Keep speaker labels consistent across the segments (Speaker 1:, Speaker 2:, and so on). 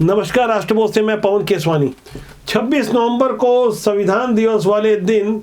Speaker 1: नमस्कार, राष्ट्रबोध से मैं पवन केसवानी। 26 नवंबर को संविधान दिवस वाले दिन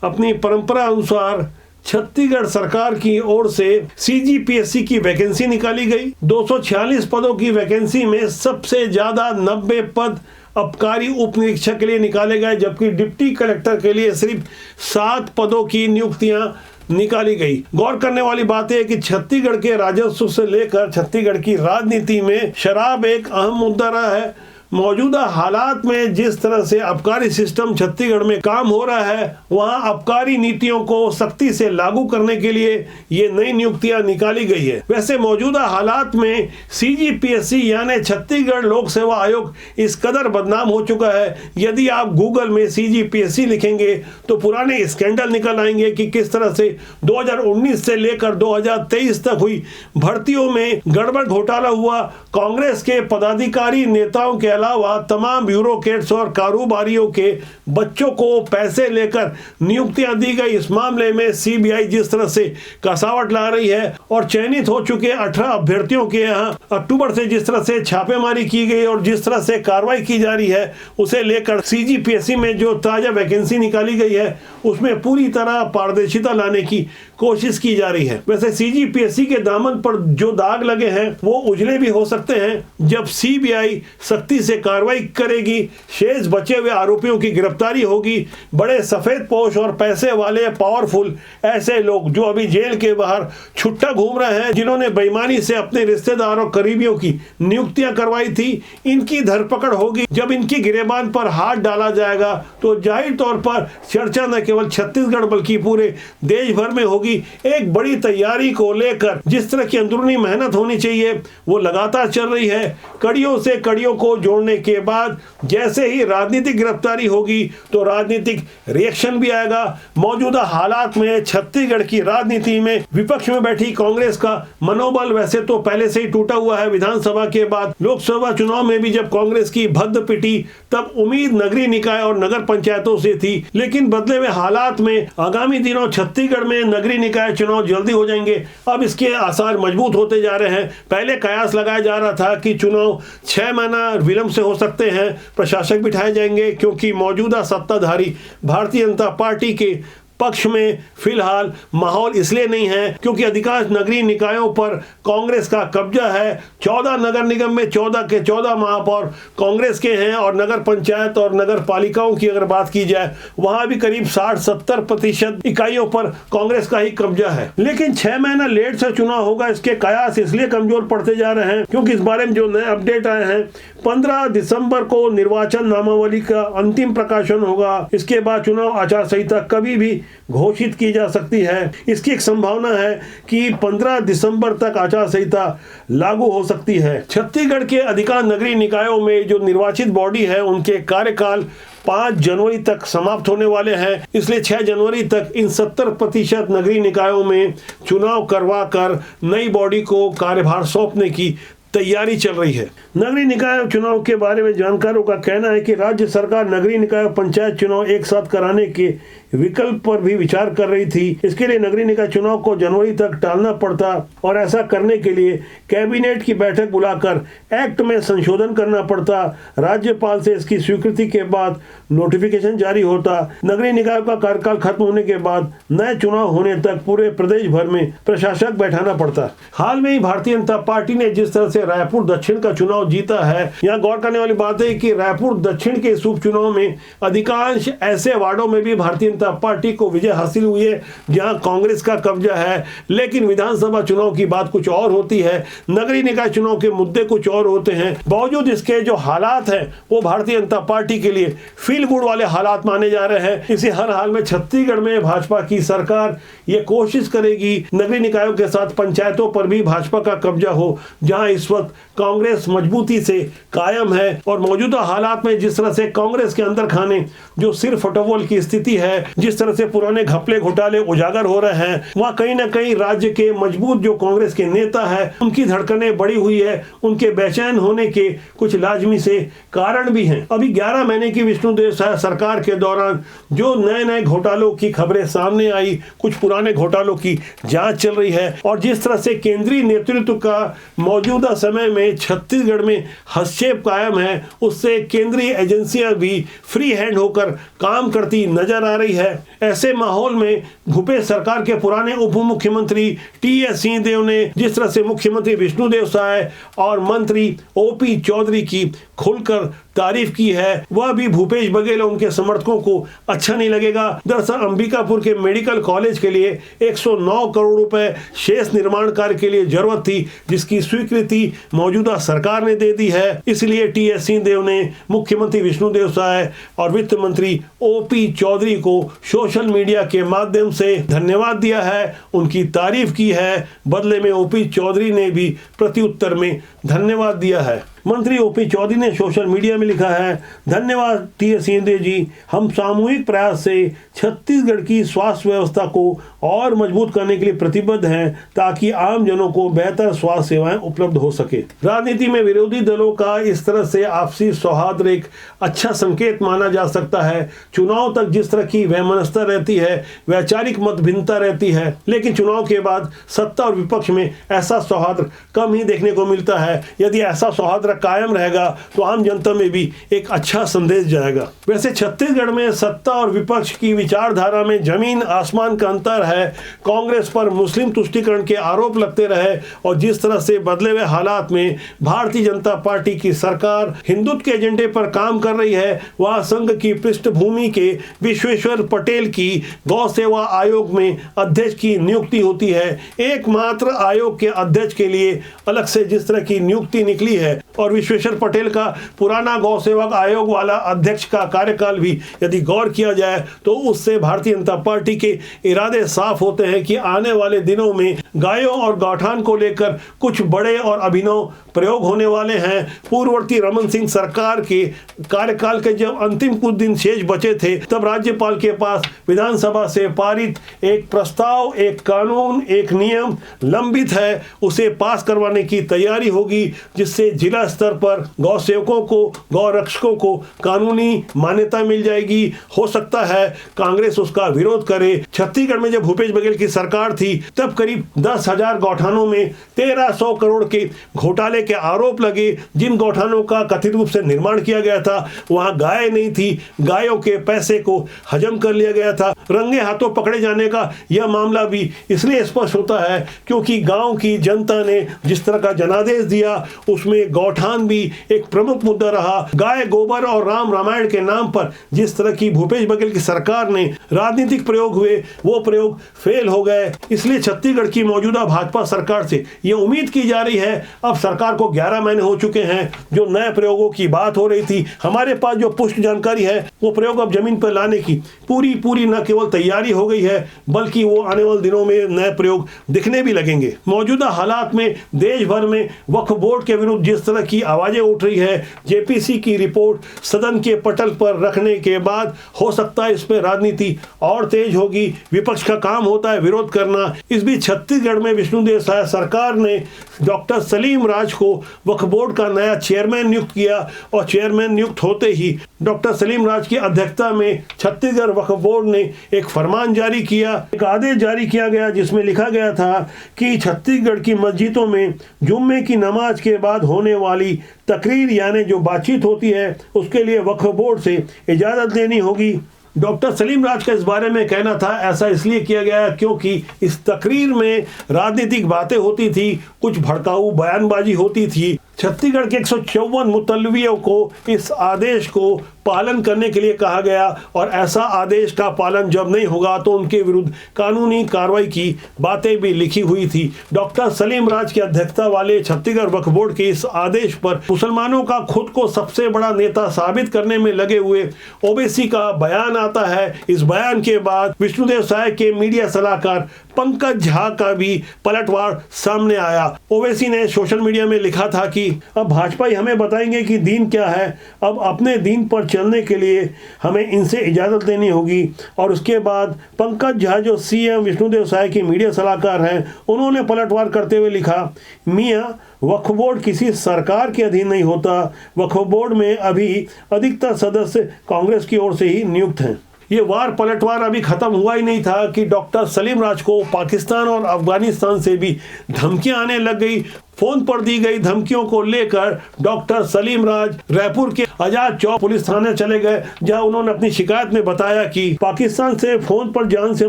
Speaker 1: अपनी परंपरा अनुसार छत्तीसगढ़ सरकार की ओर से सीजीपीएससी की वैकेंसी निकाली गई। 246 पदों की वैकेंसी में सबसे ज्यादा 90 पद आबकारी उप निरीक्षक के लिए निकाले गए, जबकि डिप्टी कलेक्टर के लिए सिर्फ 7 पदों की नियुक्तियां निकाली गई। गौर करने वाली बात है कि छत्तीसगढ़ के राजस्व से लेकर छत्तीसगढ़ की राजनीति में शराब एक अहम मुद्दा रहा है। मौजूदा हालात में जिस तरह से आबकारी सिस्टम छत्तीसगढ़ में काम हो रहा है, वहां आबकारी नीतियों को सख्ती से लागू करने के लिए ये नई नियुक्तियां निकाली गई है। वैसे मौजूदा हालात में सीजीपीएससी यानी छत्तीसगढ़ लोक सेवा आयोग इस कदर बदनाम हो चुका है, यदि आप गूगल में सीजीपीएससी लिखेंगे तो पुराने स्कैंडल निकल आएंगे कि किस तरह से 2019 से लेकर 2023 तक हुई भर्तियों में गड़बड़ घोटाला हुआ। कांग्रेस के पदाधिकारी नेताओं के अलावा तमाम ब्यूरोक्रेट्स और कारोबारियों के बच्चों को पैसे लेकर नियुक्तियां दी गई। इस मामले में सीबीआई जिस तरह से कसावट ला रही है और चयनित हो चुके 18 अभ्यर्थियों के यहां अक्टूबर से जिस तरह से छापेमारी की गई और जिस तरह से कार्रवाई की जा रही है, उसे लेकर सीजीपीएससी में जो ताजा वैकेंसी निकाली गई है उसमें पूरी तरह पारदर्शिता लाने की कोशिश की जा रही है। वैसे सीजीपीएससी के दामन पर जो दाग लगे हैं वो उजले भी हो सकते हैं। जब सीबीआई सख्ती से कार्रवाई करेगी, शेष बचे हुए आरोपियों की गिरफ्तारी होगी। बड़े सफेद पोश और पैसे वाले पावरफुल ऐसे लोग जो अभी जेल के बाहर छुट्टा घूम रहे हैं, जिन्होंने बेईमानी से अपने रिश्तेदारों करीबियों की नियुक्तियां करवाई थी, इनकी धरपकड़ होगी। जब इनकी गिरेबान पर हाथ डाला जाएगा तो जाहिर तौर पर चर्चा न केवल छत्तीसगढ़ बल्कि पूरे देश भर में होगी। एक बड़ी तैयारी को लेकर जिस तरह की अंदरूनी मेहनत होनी चाहिए वो लगातार चल रही है। कड़ियों से कड़ियों को जोड़ने के बाद जैसे ही राजनीतिक गिरफ्तारी होगी तो राजनीतिक रिएक्शन भी आएगा। मौजूदा हालात में छत्तीसगढ़ की राजनीति में विपक्ष में बैठी कांग्रेस का मनोबल वैसे तो पहले से ही टूटा हुआ है। विधानसभा के बाद लोकसभा चुनाव में भी जब कांग्रेस की भद्द पिटी, तब उम्मीद नगरीय निकाय और नगर पंचायतों से थी, लेकिन बदले हुए हालात में आगामी दिनों छत्तीसगढ़ में नगरीय निकाय चुनाव जल्दी हो जाएंगे। अब इसके आसार मजबूत होते जा रहे हैं। पहले कयास लगाया जा रहा था कि चुनाव 6 महीना विलंब से हो सकते हैं, प्रशासक बिठाए जाएंगे, क्योंकि मौजूदा सत्ताधारी भारतीय जनता पार्टी के पक्ष में फिलहाल माहौल इसलिए नहीं है क्योंकि अधिकांश नगरीय निकायों पर कांग्रेस का कब्जा है। 14 नगर निगम में 14 के 14 महापौर कांग्रेस के हैं और नगर पंचायत और नगर पालिकाओं की अगर बात की जाए वहां भी करीब 60-70% इकाइयों पर कांग्रेस का ही कब्जा है। लेकिन 6 महीना लेट से चुनाव होगा, इसके कयास इसलिए कमजोर पड़ते जा रहे हैं क्योंकि इस बारे में जो नए अपडेट आए हैं, 15 दिसंबर को निर्वाचन नामावली का अंतिम प्रकाशन होगा। इसके बाद चुनाव आचार संहिता कभी भी घोषित की जा सकती है। इसकी एक संभावना है कि 15 दिसंबर तक आचार संहिता लागू हो सकती है। छत्तीसगढ़ के अधिकांश नगरीय निकायों में जो निर्वाचित बॉडी है उनके कार्यकाल 5 जनवरी तक समाप्त होने वाले हैं, इसलिए 6 जनवरी तक इन 70% नगरीय निकायों में चुनाव करवा कर नई बॉडी को कार्यभार सौंपने की तैयारी चल रही है। नगरीय निकाय चुनाव के बारे में जानकारों का कहना है कि राज्य सरकार नगरीय निकाय और पंचायत चुनाव एक साथ कराने के विकल्प पर भी विचार कर रही थी। इसके लिए नगरीय निकाय चुनाव को जनवरी तक टालना पड़ता और ऐसा करने के लिए कैबिनेट की बैठक बुलाकर एक्ट में संशोधन करना पड़ता। राज्यपाल से इसकी स्वीकृति के बाद नोटिफिकेशन जारी होता। नगरीय निकाय का कार्यकाल खत्म होने के बाद नए चुनाव होने तक पूरे प्रदेश भर में प्रशासक बैठाना पड़ता। हाल में ही भारतीय जनता पार्टी ने जिस तरह से रायपुर दक्षिण का चुनाव जीता है, यहाँ गौर करने वाली बात है कि रायपुर दक्षिण के इस उपचुनाव में अधिकांश ऐसे वार्डों में भी भारतीय जनता पार्टी को विजय हासिल हुई है जहां कांग्रेस का कब्जा है। लेकिन विधानसभा चुनाव की बात कुछ और होती है, नगरीय निकाय चुनाव के मुद्दे कुछ और होते हैं। बावजूद इसके जो हालात हैं वो भारतीय जनता पार्टी के लिए फील गुड वाले हालात माने जा रहे हैं। इसी हर हाल में छत्तीसगढ़ में भाजपा की सरकार ये कोशिश करेगी नगरीय निकायों के साथ पंचायतों पर भी भाजपा का कब्जा हो, जहां इस वक्त कांग्रेस मजबूती से कायम है। और मौजूदा हालात में जिस तरह से कांग्रेस के अंदर खाने जो सिर फटोल की स्थिति है, जिस तरह से पुराने घपले घोटाले उजागर हो रहे हैं, वहाँ कहीं ना कहीं राज्य के मजबूत जो कांग्रेस के नेता है उनकी धड़कनें बढ़ी हुई है, उनके बेचैन होने के कुछ लाजमी से कारण भी हैं। अभी 11 महीने की विष्णुदेव साय सरकार के दौरान जो नए नए घोटालों की खबरें सामने आई, कुछ पुराने घोटालों की जांच चल रही है और जिस तरह से केंद्रीय नेतृत्व का मौजूदा समय में छत्तीसगढ़ में हस्तक्षेप कायम है, उससे केंद्रीय एजेंसियां भी फ्री हैंड होकर काम करती नजर आ रही है। ऐसे माहौल में भूपेश सरकार के पुराने उप मुख्यमंत्री टी.एस. सिंहदेव ने जिस तरह से मुख्यमंत्री विष्णुदेव साय और मंत्री ओ.पी. चौधरी की खुलकर तारीफ की है, वह भी भूपेश बघेल और उनके समर्थकों को अच्छा नहीं लगेगा। दरअसल अंबिकापुर के मेडिकल कॉलेज के लिए 109 करोड़ रुपए शेष निर्माण कार्य के लिए जरूरत थी, जिसकी स्वीकृति मौजूदा सरकार ने दे दी है। इसलिए टी.एस. सिंहदेव ने मुख्यमंत्री विष्णुदेव साय और वित्त मंत्री ओ.पी. चौधरी को सोशल मीडिया के माध्यम से धन्यवाद दिया है, उनकी तारीफ की है। बदले में ओ.पी. चौधरी ने भी प्रत्युत्तर में धन्यवाद दिया है। मंत्री ओ.पी. चौधरी ने सोशल मीडिया में लिखा है, धन्यवाद टी.एस. सिंहदेव जी, हम सामूहिक प्रयास से छत्तीसगढ़ की स्वास्थ्य व्यवस्था को और मजबूत करने के लिए प्रतिबद्ध हैं ताकि आम जनों को बेहतर स्वास्थ्य सेवाएं उपलब्ध हो सके। राजनीति में विरोधी दलों का इस तरह से आपसी सौहार्द एक अच्छा संकेत माना जा सकता है। चुनाव तक जिस तरह की वैमनस्यता रहती है, वैचारिक मतभिन्नता रहती है, लेकिन चुनाव के बाद सत्ता और विपक्ष में ऐसा सौहार्द कम ही देखने को मिलता है। यदि ऐसा सौहार्द कायम रहेगा तो आम जनता में भी एक अच्छा संदेश जाएगा। वैसे छत्तीसगढ़ में सत्ता और विपक्ष की विचारधारा में जमीन आसमान का अंतर है। कांग्रेस पर मुस्लिम तुष्टीकरण के आरोप लगते रहे और जिस तरह से बदले हुए हालात में भारतीय जनता पार्टी की सरकार हिंदुत्व के एजेंडे पर काम कर रही है, वहां संघ की पृष्ठभूमि के विश्वेश्वर पटेल की गौ सेवा आयोग में अध्यक्ष की नियुक्ति होती है। एकमात्र आयोग के अध्यक्ष के लिए अलग से जिस तरह की नियुक्ति निकली है और विश्वेश्वर पटेल का पुराना गौ सेवक आयोग वाला अध्यक्ष का कार्यकाल भी यदि गौर किया जाए तो उससे भारतीय जनता पार्टी के इरादे साफ होते हैं कि आने वाले दिनों में गायों और गौठान को लेकर कुछ बड़े और अभिनव प्रयोग होने वाले हैं। पूर्ववर्ती रमन सिंह सरकार के कार्यकाल के जब अंतिम कुछ दिन शेष बचे थे, तब राज्यपाल के पास विधानसभा से पारित एक प्रस्ताव, एक कानून, एक नियम लंबित है, उसे पास करवाने की तैयारी होगी, जिससे जिला स्तर पर गौ सेवकों को, गौ रक्षकों को कानूनी मान्यता मिल जाएगी। हो सकता है कांग्रेस उसका विरोध करे। छत्तीसगढ़ में जब भूपेश बघेल की सरकार थी तब करीब 10,000 गौठानों में 1300 करोड़ के घोटाले के आरोप लगे। जिन गौठानों का कथित रूप से निर्माण किया गया था वहां गाय नहीं थी, गायों के पैसे को हजम कर लिया गया था। रंगे हाथों पकड़े जाने का यह मामला भी इसलिए स्पष्ट होता है क्योंकि गांव की जनता ने जिस तरह का जनादेश दिया उसमें गौठान भी एक प्रमुख मुद्दा रहा। गाय गोबर और राम रामायण के नाम पर जिस तरह की भूपेश बघेल की सरकार ने राजनीतिक प्रयोग हुए वो प्रयोग फेल हो गए। इसलिए छत्तीसगढ़ की मौजूदा भाजपा सरकार से यह उम्मीद की जा रही है, अब सरकार को 11 महीने हो चुके हैं, जो नए प्रयोगों की बात हो रही थी, हमारे पास जो पुष्ट जानकारी है वो प्रयोग अब जमीन पर लाने की पूरी न केवल तैयारी हो गई है बल्कि वो आने वाले दिनों में नए प्रयोग दिखने भी लगेंगे। मौजूदा हालात में देश भर में वक्फ बोर्ड के विरुद्ध जिस तरह की आवाजें उठ रही है, जेपीसी की रिपोर्ट सदन के पटल पर रखने के बाद हो सकता है इस पर राजनीति और तेज होगी। विपक्ष का काम होता है विरोध करना। इस बीच छत्तीसगढ़ में विष्णुदेव साय सरकार ने डॉक्टर सलीम राज को वक्फ बोर्ड का नया चेयरमैन नियुक्त किया और चेयरमैन नियुक्त होते ही डॉक्टर सलीम राज की अध्यक्षता में छत्तीसगढ़ वक्फ बोर्ड ने एक फरमान जारी किया, एक आदेश जारी किया गया जिसमें लिखा गया था कि छत्तीसगढ़ की मस्जिदों में जुम्मे की नमाज के बाद होने वाली तकरीर यानी जो बातचीत होती है उसके लिए वक्फ बोर्ड से इजाज़त लेनी होगी। डॉक्टर सलीम राज का इस बारे में कहना था ऐसा इसलिए किया गया क्योंकि इस तकरीर में राजनीतिक बातें होती थी, कुछ भड़काऊ बयानबाजी होती थी। छत्तीसगढ़ के 154 मुतल्लवियों को इस आदेश को पालन करने के लिए कहा गया और ऐसा आदेश का पालन जब नहीं होगा तो उनके विरुद्ध कानूनी कार्रवाई की बातें भी लिखी हुई थी। डॉक्टर सलीम राज की अध्यक्षता वाले छत्तीसगढ़ वक्फ बोर्ड के इस आदेश पर मुसलमानों का खुद को सबसे बड़ा नेता साबित करने में लगे हुए ओवैसी का बयान आता है। इस बयान के बाद विष्णुदेव साय के मीडिया सलाहकार पंकज झा का भी पलटवार सामने आया। ओवैसी ने सोशल मीडिया में लिखा था कि की अब भाजपा ही हमें बताएंगे कि दीन क्या है। अब अपने दीन पर चलने के लिए हमें इनसे इजाज़त लेनी होगी। और उसके बाद पंकज झा जो सीएम विष्णुदेव साय की मीडिया सलाहकार हैं, उन्होंने पलटवार करते हुए लिखा, मियाँ वक्फ बोर्ड किसी सरकार के अधीन नहीं होता। वक्फ बोर्ड में अभी अधिकतर सदस्य कांग्रेस की ओर से ही नियुक्त हैं। ये वार पलटवार अभी खत्म हुआ ही नहीं था कि डॉक्टर सलीम राज को पाकिस्तान और अफगानिस्तान से भी धमकियां आने लग गई। फोन पर दी गई धमकियों को लेकर डॉक्टर सलीम राज रायपुर के आजाद चौक पुलिस थाने चले गए, जहां उन्होंने अपनी शिकायत में बताया कि पाकिस्तान से फोन पर जान से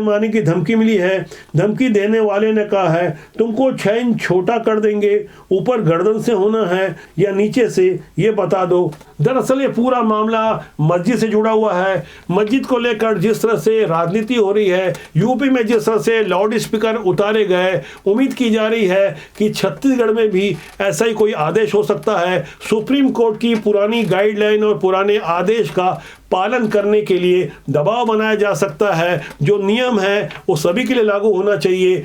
Speaker 1: मारने की धमकी मिली है। धमकी देने वाले ने कहा है, तुमको 6 इंच छोटा कर देंगे, ऊपर गर्दन से होना है या नीचे से, ये बता दो। दरअसल ये पूरा मामला मस्जिद से जुड़ा हुआ है। मस्जिद को लेकर जिस तरह से राजनीति हो रही है, यूपी में जिस तरह से लाउड स्पीकर उतारे गए, उम्मीद की जा रही है कि छत्तीसगढ़ में भी ऐसा ही कोई आदेश हो सकता है। सुप्रीम कोर्ट की पुरानी गाइडलाइन और पुराने आदेश का पालन करने के लिए दबाव बनाया जा सकता है। जो नियम है वो सभी के लिए लागू होना चाहिए।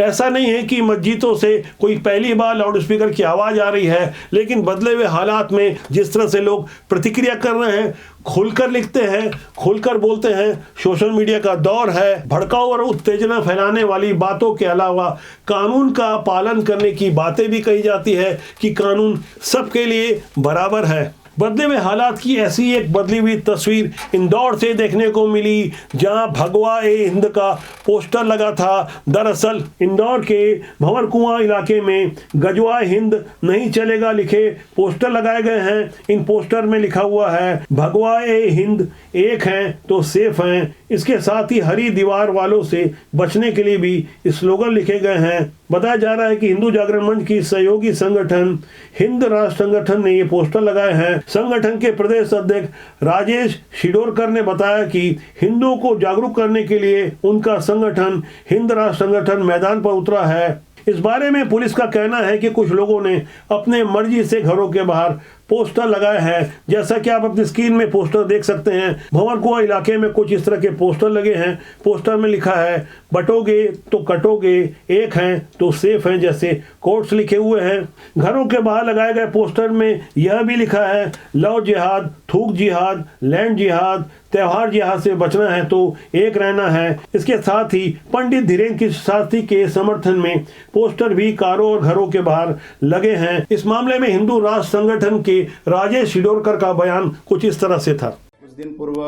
Speaker 1: ऐसा नहीं है कि मस्जिदों से कोई पहली बार लाउड स्पीकर की आवाज़ आ रही है, लेकिन बदले हुए हालात में जिस तरह से लोग प्रतिक्रिया कर रहे हैं, खुलकर लिखते हैं, खुलकर बोलते हैं, सोशल मीडिया का दौर है। भड़काऊ और उत्तेजना फैलाने वाली बातों के अलावा कानून का पालन करने की बातें भी कही जाती है कि कानून सबके लिए बराबर है। बदले हुए हालात की ऐसी एक बदली हुई तस्वीर इंदौर से देखने को मिली, जहां भगवा ए हिंद का पोस्टर लगा था। दरअसल इंदौर के भंवरकुआं इलाके में गजवा हिंद नहीं चलेगा लिखे पोस्टर लगाए गए हैं। इन पोस्टर में लिखा हुआ है, भगवा ए हिंद एक हैं तो सेफ हैं। इसके साथ ही हरी दीवार वालों से बचने के लिए भी स्लोगन लिखे गए हैं। बताया जा रहा है कि हिंदू जागरण मंच की सहयोगी संगठन हिंद राष्ट्र संगठन ने ये पोस्टर लगाए हैं। संगठन के प्रदेश अध्यक्ष राजेश शिडोरकर ने बताया कि हिंदुओं को जागरूक करने के लिए उनका संगठन हिंद राष्ट्र संगठन मैदान पर उतरा है। इस बारे में पुलिस का कहना है कि कुछ लोगों ने अपने मर्जी से घरों के बाहर पोस्टर लगाए हैं। जैसा कि आप अपनी स्क्रीन में पोस्टर देख सकते हैं, भंवरकुआं इलाके में कुछ इस तरह के पोस्टर लगे हैं। पोस्टर में लिखा है, बटोगे तो कटोगे, एक हैं तो सेफ हैं जैसे कोट्स लिखे हुए हैं। घरों के बाहर लगाए गए पोस्टर में यह भी लिखा है, लव जिहाद, थूक जिहाद, लैंड जिहाद, त्योहार जिहाद से बचना है तो एक रहना है। इसके साथ ही पंडित धीरेन्द्र की शास्त्री के समर्थन में पोस्टर भी कारों और घरों के बाहर लगे हैं। इस मामले में हिंदू राष्ट्र संगठन के राजेश शिडोरकर का बयान कुछ इस तरह से था।
Speaker 2: कुछ दिन पूर्व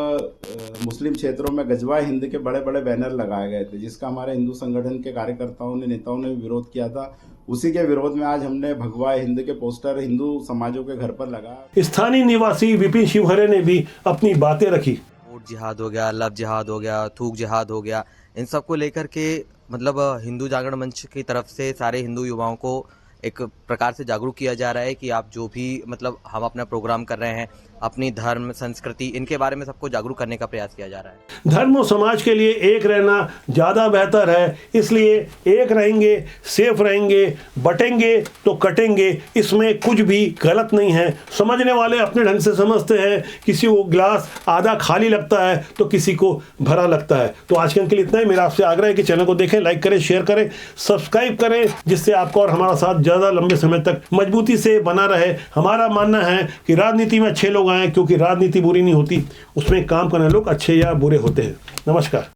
Speaker 2: मुस्लिम क्षेत्रों में गजवा हिंद के बड़े बड़े बैनर लगाए गए थे, जिसका हमारे हिंदू संगठन के कार्यकर्ताओं ने, नेताओं ने विरोध किया था। उसी के विरोध में आज हमने भगवा हिंद के पोस्टर हिंदू समाजों के घर पर लगा।
Speaker 1: स्थानीय निवासी विपिन शिवहरे ने भी अपनी बातें रखी।
Speaker 3: जिहाद हो गया, लव जिहाद हो गया, थूक जिहाद हो गया, इन सबको लेकर के मतलब हिंदू जागरण मंच की तरफ से सारे हिंदू युवाओं को एक प्रकार से जागरूक किया जा रहा है कि आप जो भी मतलब हम अपना प्रोग्राम कर रहे हैं, अपनी धर्म संस्कृति इनके बारे में सबको जागरूक करने का प्रयास किया जा रहा है।
Speaker 1: धर्म और समाज के लिए एक रहना ज़्यादा बेहतर है, इसलिए एक रहेंगे, सेफ रहेंगे, बटेंगे तो कटेंगे, इसमें कुछ भी गलत नहीं है। समझने वाले अपने ढंग से समझते हैं, किसी को गिलास आधा खाली लगता है तो किसी को भरा लगता है। तो आज के लिए इतना ही। मेरा आपसे आग्रह है कि चैनल को देखें, लाइक करें, शेयर करें, सब्सक्राइब करें, जिससे आपको और हमारा साथ ज़्यादा लंबे समय तक मजबूती से बना रहे। हमारा मानना है कि राजनीति में अच्छे लोग आए, क्योंकि राजनीति बुरी नहीं होती, उसमें काम करने लोग अच्छे या बुरे होते हैं। नमस्कार।